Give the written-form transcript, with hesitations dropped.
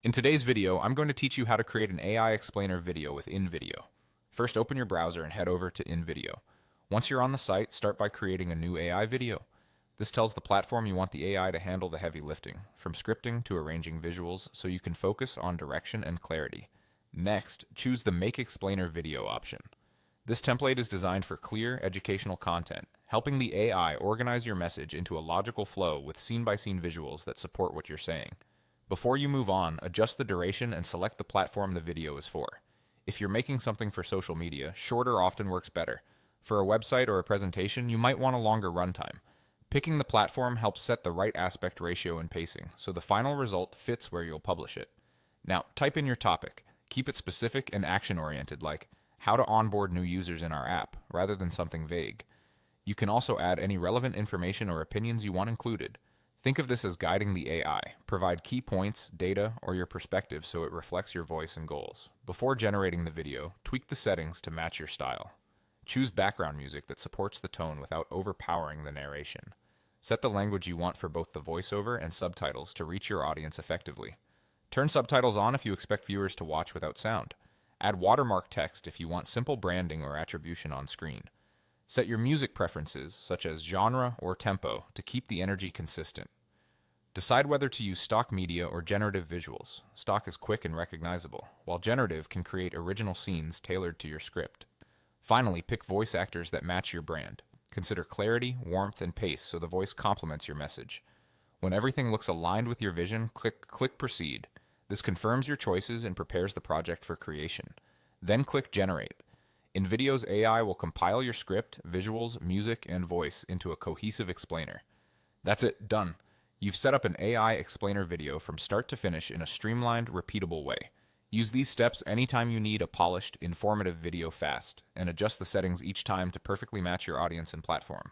In today's video, I'm going to teach you how to create an AI explainer video with InVideo. First, open your browser and head over to InVideo. Once you're on the site, start by creating a new AI video. This tells the platform you want the AI to handle the heavy lifting, from scripting to arranging visuals, so you can focus on direction and clarity. Next, choose the Make Explainer Video option. This template is designed for clear, educational content, helping the AI organize your message into a logical flow with scene-by-scene visuals that support what you're saying. Before you move on, adjust the duration and select the platform the video is for. If you're making something for social media, shorter often works better. For a website or a presentation, you might want a longer runtime. Picking the platform helps set the right aspect ratio and pacing, so the final result fits where you'll publish it. Now, type in your topic. Keep it specific and action-oriented, like how to onboard new users in our app, rather than something vague. You can also add any relevant information or opinions you want included. Think of this as guiding the AI. Provide key points, data, or your perspective so it reflects your voice and goals. Before generating the video, tweak the settings to match your style. Choose background music that supports the tone without overpowering the narration. Set the language you want for both the voiceover and subtitles to reach your audience effectively. Turn subtitles on if you expect viewers to watch without sound. Add watermark text if you want simple branding or attribution on screen. Set your music preferences, such as genre or tempo, to keep the energy consistent. Decide whether to use stock media or generative visuals. Stock is quick and recognizable, while generative can create original scenes tailored to your script. Finally, pick voice actors that match your brand. Consider clarity, warmth, and pace so the voice complements your message. When everything looks aligned with your vision, click Proceed. This confirms your choices and prepares the project for creation. Then click Generate. InVideo's AI will compile your script, visuals, music, and voice into a cohesive explainer. That's it, done. You've set up an AI explainer video from start to finish in a streamlined, repeatable way. Use these steps anytime you need a polished, informative video fast, and adjust the settings each time to perfectly match your audience and platform.